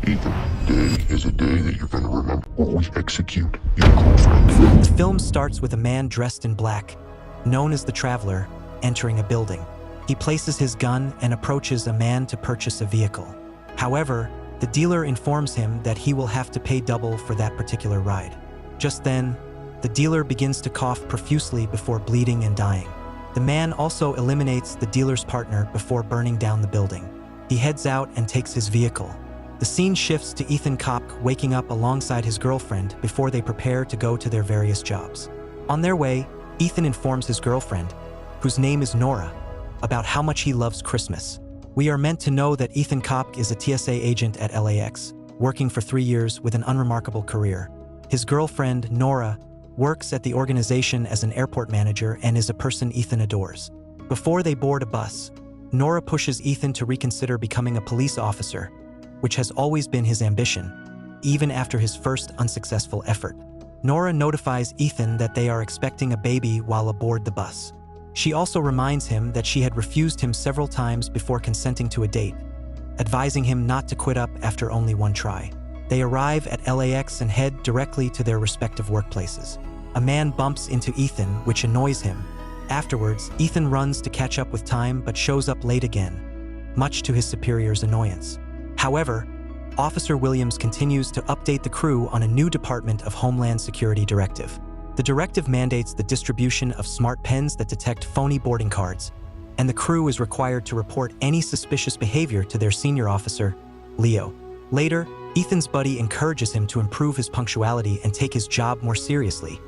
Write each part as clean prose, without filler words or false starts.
Ethan, today is a day that you're gonna remember. Always execute your girlfriend. The film starts with a man dressed in black, known as the Traveler, entering a building. He places his gun and approaches a man to purchase a vehicle. However, the dealer informs him that he will have to pay double for that particular ride. Just then, the dealer begins to cough profusely before bleeding and dying. The man also eliminates the dealer's partner before burning down the building. He heads out and takes his vehicle. The scene shifts to Ethan Kopk waking up alongside his girlfriend before they prepare to go to their various jobs. On their way, Ethan informs his girlfriend, whose name is Nora, about how much he loves Christmas. We are meant to know that Ethan Kopk is a TSA agent at LAX, working for 3 years with an unremarkable career. His girlfriend, Nora, works at the organization as an airport manager and is a person Ethan adores. Before they board a bus, Nora pushes Ethan to reconsider becoming a police officer, which has always been his ambition, even after his first unsuccessful effort. Nora notifies Ethan that they are expecting a baby while aboard the bus. She also reminds him that she had refused him several times before consenting to a date, advising him not to quit up after only one try. They arrive at LAX and head directly to their respective workplaces. A man bumps into Ethan, which annoys him. Afterwards, Ethan runs to catch up with time but shows up late again, much to his superior's annoyance. However, Officer Williams continues to update the crew on a new Department of Homeland Security directive. The directive mandates the distribution of smart pens that detect phony boarding cards, and the crew is required to report any suspicious behavior to their senior officer, Leo. Later, Ethan's buddy encourages him to improve his punctuality and take his job more seriously,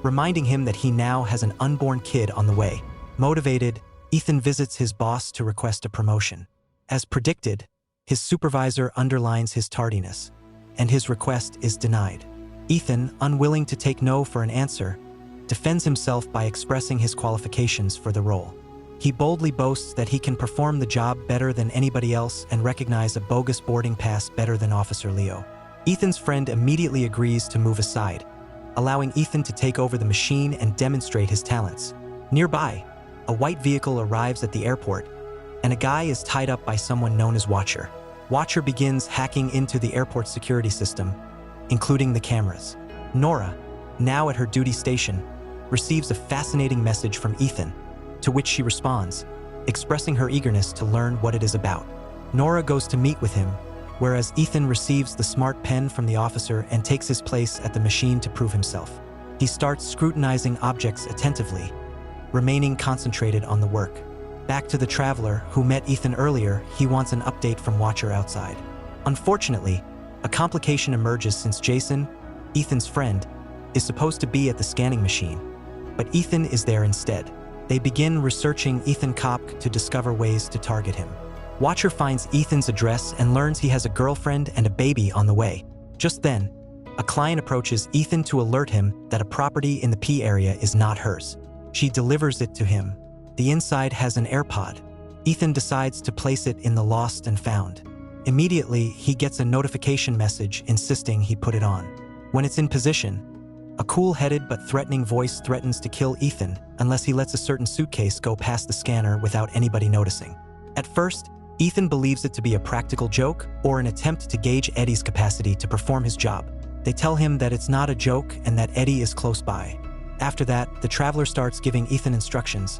reminding him that he now has an unborn kid on the way. Motivated, Ethan visits his boss to request a promotion. As predicted, his supervisor underlines his tardiness, and his request is denied. Ethan, unwilling to take no for an answer, defends himself by expressing his qualifications for the role. He boldly boasts that he can perform the job better than anybody else and recognize a bogus boarding pass better than Officer Leo. Ethan's friend immediately agrees to move aside, allowing Ethan to take over the machine and demonstrate his talents. Nearby, a white vehicle arrives at the airport, and a guy is tied up by someone known as Watcher. Watcher begins hacking into the airport security system, including the cameras. Nora, now at her duty station, receives a fascinating message from Ethan, to which she responds, expressing her eagerness to learn what it is about. Nora goes to meet with him, whereas Ethan receives the smart pen from the officer and takes his place at the machine to prove himself. He starts scrutinizing objects attentively, remaining concentrated on the work. Back to the Traveler, who met Ethan earlier, he wants an update from Watcher outside. Unfortunately, a complication emerges since Jason, Ethan's friend, is supposed to be at the scanning machine, but Ethan is there instead. They begin researching Ethan Kopk to discover ways to target him. Watcher finds Ethan's address and learns he has a girlfriend and a baby on the way. Just then, a client approaches Ethan to alert him that a property in the P area is not hers. She delivers it to him. The inside has an AirPod. Ethan decides to place it in the lost and found. Immediately, he gets a notification message insisting he put it on. When it's in position, a cool-headed but threatening voice threatens to kill Ethan unless he lets a certain suitcase go past the scanner without anybody noticing. At first, Ethan believes it to be a practical joke or an attempt to gauge Eddie's capacity to perform his job. They tell him that it's not a joke and that Eddie is close by. After that, the Traveler starts giving Ethan instructions,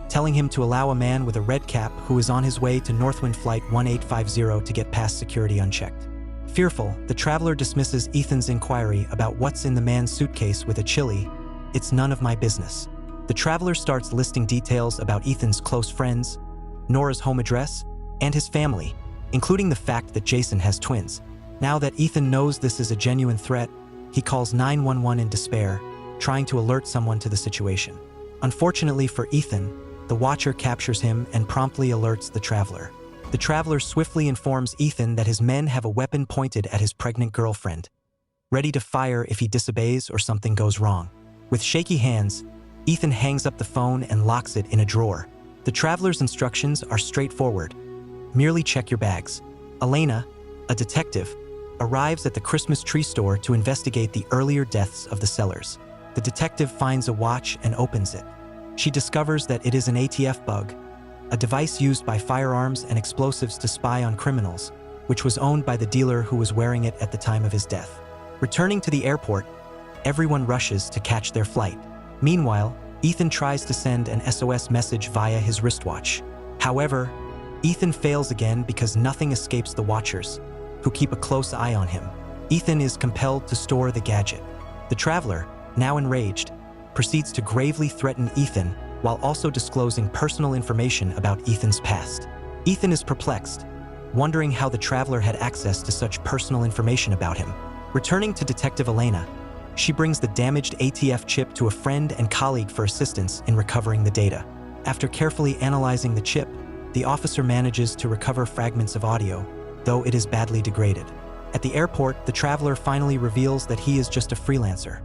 telling him to allow a man with a red cap who is on his way to Northwind Flight 1850 to get past security unchecked. Fearful, the Traveler dismisses Ethan's inquiry about what's in the man's suitcase with a chilly, "It's none of my business." The Traveler starts listing details about Ethan's close friends, Nora's home address, and his family, including the fact that Jason has twins. Now that Ethan knows this is a genuine threat, he calls 911 in despair, trying to alert someone to the situation. Unfortunately for Ethan, the Watcher captures him and promptly alerts the Traveler. The Traveler swiftly informs Ethan that his men have a weapon pointed at his pregnant girlfriend, ready to fire if he disobeys or something goes wrong. With shaky hands, Ethan hangs up the phone and locks it in a drawer. The Traveler's instructions are straightforward. Merely check your bags. Elena, a detective, arrives at the Christmas tree store to investigate the earlier deaths of the sellers. The detective finds a watch and opens it. She discovers that it is an ATF bug, a device used by firearms and explosives to spy on criminals, which was owned by the dealer who was wearing it at the time of his death. Returning to the airport, everyone rushes to catch their flight. Meanwhile, Ethan tries to send an SOS message via his wristwatch. However, Ethan fails again because nothing escapes the watchers, who keep a close eye on him. Ethan is compelled to store the gadget. The traveler, now enraged, proceeds to gravely threaten Ethan while also disclosing personal information about Ethan's past. Ethan is perplexed, wondering how the traveler had access to such personal information about him. Returning to Detective Elena, she brings the damaged ATF chip to a friend and colleague for assistance in recovering the data. After carefully analyzing the chip, the officer manages to recover fragments of audio, though it is badly degraded. At the airport, the traveler finally reveals that he is just a freelancer,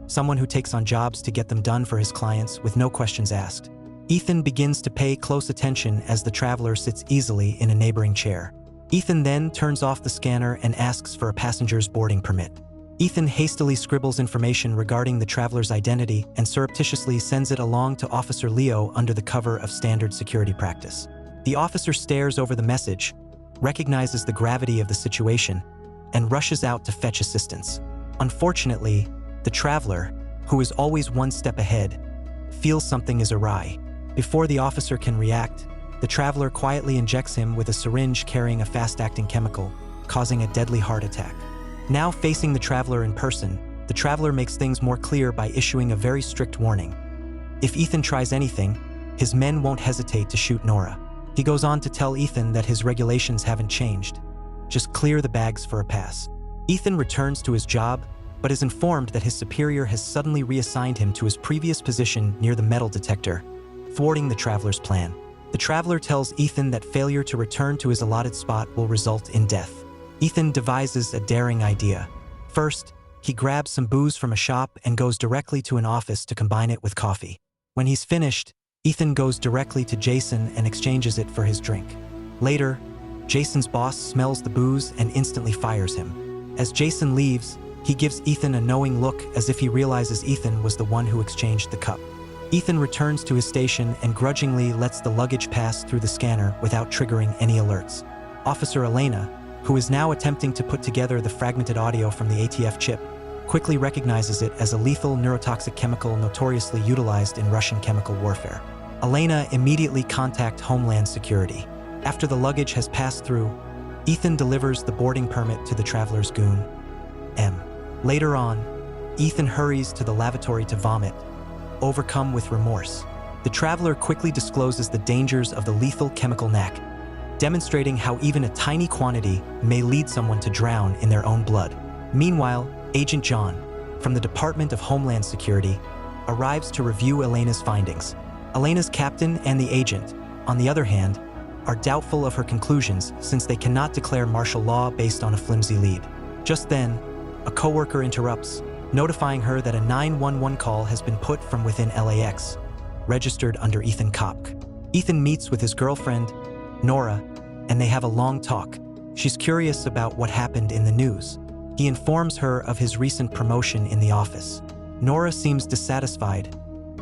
someone who takes on jobs to get them done for his clients with no questions asked. Ethan begins to pay close attention as the traveler sits easily in a neighboring chair. Ethan then turns off the scanner and asks for a passenger's boarding permit. Ethan hastily scribbles information regarding the traveler's identity and surreptitiously sends it along to Officer Leo under the cover of standard security practice. The officer stares over the message, recognizes the gravity of the situation, and rushes out to fetch assistance. Unfortunately, the traveler, who is always one step ahead, feels something is awry. Before the officer can react, the traveler quietly injects him with a syringe carrying a fast-acting chemical, causing a deadly heart attack. Now facing the traveler in person, the traveler makes things more clear by issuing a very strict warning. If Ethan tries anything, his men won't hesitate to shoot Nora. He goes on to tell Ethan that his regulations haven't changed. Just clear the bags for a pass. Ethan returns to his job, but is informed that his superior has suddenly reassigned him to his previous position near the metal detector, thwarting the traveler's plan. The traveler tells Ethan that failure to return to his allotted spot will result in death. Ethan devises a daring idea. First, he grabs some booze from a shop and goes directly to an office to combine it with coffee. When he's finished, Ethan goes directly to Jason and exchanges it for his drink. Later, Jason's boss smells the booze and instantly fires him. As Jason leaves, he gives Ethan a knowing look as if he realizes Ethan was the one who exchanged the cup. Ethan returns to his station and grudgingly lets the luggage pass through the scanner without triggering any alerts. Officer Elena, who is now attempting to put together the fragmented audio from the ATF chip, quickly recognizes it as a lethal neurotoxic chemical notoriously utilized in Russian chemical warfare. Elena immediately contacts Homeland Security. After the luggage has passed through, Ethan delivers the boarding permit to the traveler's goon, M. Later on, Ethan hurries to the lavatory to vomit, overcome with remorse. The traveler quickly discloses the dangers of the lethal chemical knack, demonstrating how even a tiny quantity may lead someone to drown in their own blood. Meanwhile, Agent John, from the Department of Homeland Security, arrives to review Elena's findings. Elena's captain and the agent, on the other hand, are doubtful of her conclusions since they cannot declare martial law based on a flimsy lead. Just then, a coworker interrupts, notifying her that a 911 call has been put from within LAX, registered under Ethan Kopk. Ethan meets with his girlfriend, Nora, and they have a long talk. She's curious about what happened in the news. He informs her of his recent promotion in the office. Nora seems dissatisfied,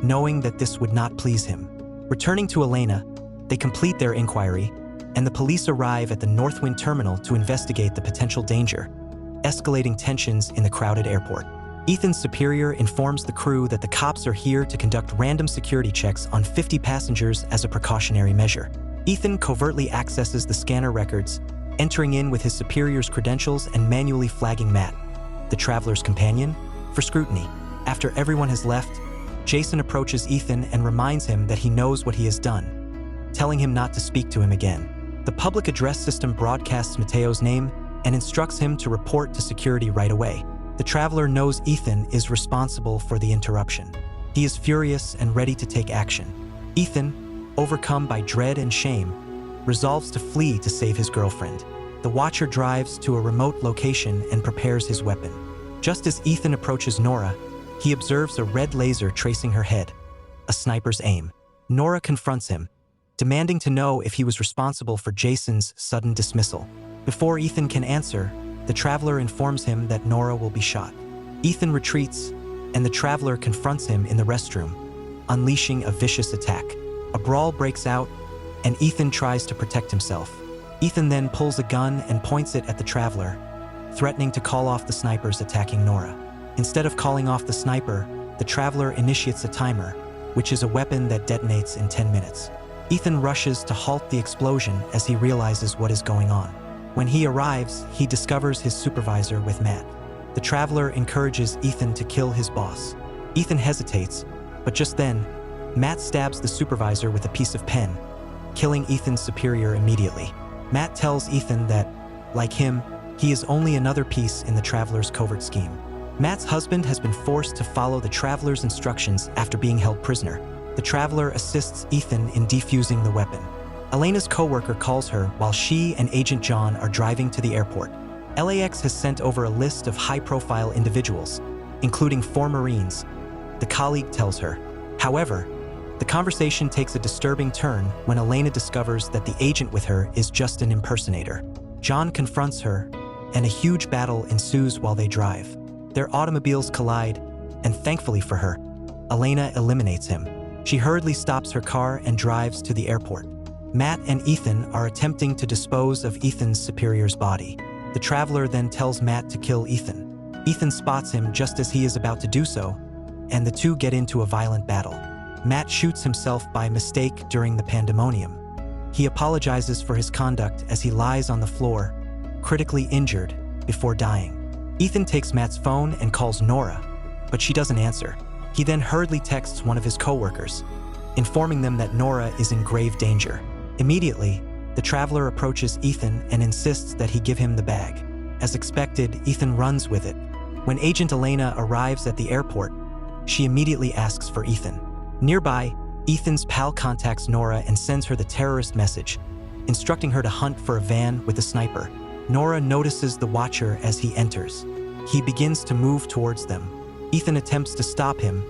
knowing that this would not please him. Returning to Elena, they complete their inquiry, and the police arrive at the Northwind terminal to investigate the potential danger, escalating tensions in the crowded airport. Ethan's superior informs the crew that the cops are here to conduct random security checks on 50 passengers as a precautionary measure. Ethan covertly accesses the scanner records, entering in with his superior's credentials and manually flagging Matt, the traveler's companion, for scrutiny. After everyone has left, Jason approaches Ethan and reminds him that he knows what he has done, telling him not to speak to him again. The public address system broadcasts Mateo's name and instructs him to report to security right away. The traveler knows Ethan is responsible for the interruption. He is furious and ready to take action. Ethan, overcome by dread and shame, resolves to flee to save his girlfriend. The Watcher drives to a remote location and prepares his weapon. Just as Ethan approaches Nora, he observes a red laser tracing her head, a sniper's aim. Nora confronts him, demanding to know if he was responsible for Jason's sudden dismissal. Before Ethan can answer, the traveler informs him that Nora will be shot. Ethan retreats, and the traveler confronts him in the restroom, unleashing a vicious attack. A brawl breaks out, and Ethan tries to protect himself. Ethan then pulls a gun and points it at the traveler, threatening to call off the snipers attacking Nora. Instead of calling off the sniper, the traveler initiates a timer, which is a weapon that detonates in 10 minutes. Ethan rushes to halt the explosion as he realizes what is going on. When he arrives, he discovers his supervisor with Matt. The traveler encourages Ethan to kill his boss. Ethan hesitates, but just then, Matt stabs the supervisor with a piece of pen, killing Ethan's superior immediately. Matt tells Ethan that, like him, he is only another piece in the traveler's covert scheme. Matt's husband has been forced to follow the traveler's instructions after being held prisoner. The traveler assists Ethan in defusing the weapon. Elena's co-worker calls her while she and Agent John are driving to the airport. LAX has sent over a list of high-profile individuals, including 4 Marines, the colleague tells her. However, the conversation takes a disturbing turn when Elena discovers that the agent with her is just an impersonator. John confronts her, and a huge battle ensues while they drive. Their automobiles collide, and thankfully for her, Elena eliminates him. She hurriedly stops her car and drives to the airport. Matt and Ethan are attempting to dispose of Ethan's superior's body. The traveler then tells Matt to kill Ethan. Ethan spots him just as he is about to do so, and the two get into a violent battle. Matt shoots himself by mistake during the pandemonium. He apologizes for his conduct as he lies on the floor, critically injured, before dying. Ethan takes Matt's phone and calls Nora, but she doesn't answer. He then hurriedly texts one of his co-workers, informing them that Nora is in grave danger. Immediately, the traveler approaches Ethan and insists that he give him the bag. As expected, Ethan runs with it. When Agent Elena arrives at the airport, she immediately asks for Ethan. Nearby, Ethan's pal contacts Nora and sends her the terrorist message, instructing her to hunt for a van with a sniper. Nora notices the Watcher as he enters. He begins to move towards them. Ethan attempts to stop him,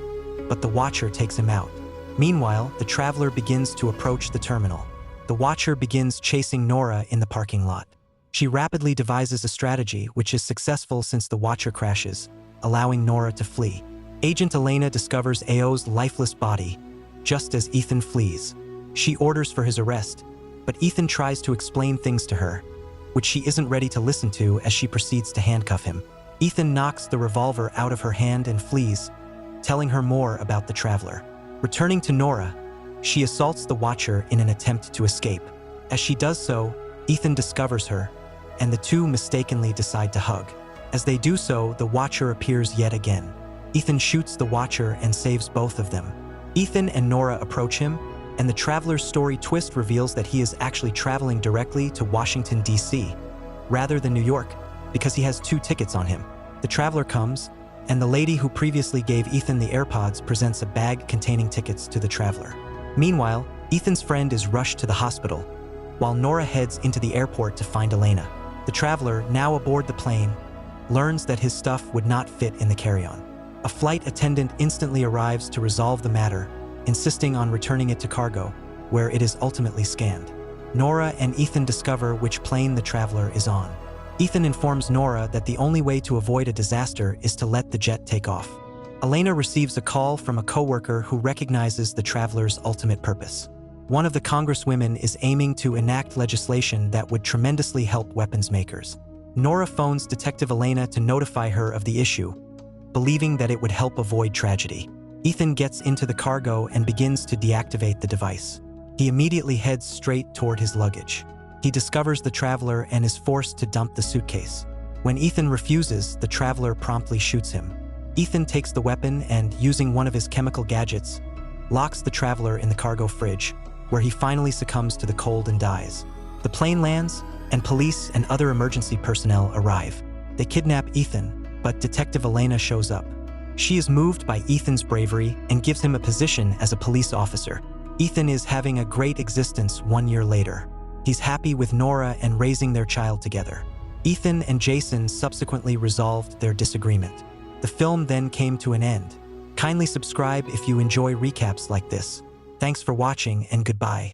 but the Watcher takes him out. Meanwhile, the traveler begins to approach the terminal. The Watcher begins chasing Nora in the parking lot. She rapidly devises a strategy which is successful since the Watcher crashes, allowing Nora to flee. Agent Elena discovers Ao's lifeless body, just as Ethan flees. She orders for his arrest, but Ethan tries to explain things to her, which she isn't ready to listen to as she proceeds to handcuff him. Ethan knocks the revolver out of her hand and flees, telling her more about the traveler. Returning to Nora, she assaults the Watcher in an attempt to escape. As she does so, Ethan discovers her, and the two mistakenly decide to hug. As they do so, the Watcher appears yet again. Ethan shoots the Watcher and saves both of them. Ethan and Nora approach him, and the traveler's story twist reveals that he is actually traveling directly to Washington, D.C., rather than New York, because he has 2 tickets on him. The traveler comes, and the lady who previously gave Ethan the AirPods presents a bag containing tickets to the traveler. Meanwhile, Ethan's friend is rushed to the hospital, while Nora heads into the airport to find Elena. The traveler, now aboard the plane, learns that his stuff would not fit in the carry-on. A flight attendant instantly arrives to resolve the matter, insisting on returning it to cargo, where it is ultimately scanned. Nora and Ethan discover which plane the traveler is on. Ethan informs Nora that the only way to avoid a disaster is to let the jet take off. Elena receives a call from a coworker who recognizes the traveler's ultimate purpose. One of the congresswomen is aiming to enact legislation that would tremendously help weapons makers. Nora phones Detective Elena to notify her of the issue, believing that it would help avoid tragedy. Ethan gets into the cargo and begins to deactivate the device. He immediately heads straight toward his luggage. He discovers the traveler and is forced to dump the suitcase. When Ethan refuses, the traveler promptly shoots him. Ethan takes the weapon and, using one of his chemical gadgets, locks the traveler in the cargo fridge, where he finally succumbs to the cold and dies. The plane lands, and police and other emergency personnel arrive. They kidnap Ethan, but Detective Elena shows up. She is moved by Ethan's bravery and gives him a position as a police officer. Ethan is having a great existence 1 year later. He's happy with Nora and raising their child together. Ethan and Jason subsequently resolved their disagreement. The film then came to an end. Kindly subscribe if you enjoy recaps like this. Thanks for watching and goodbye.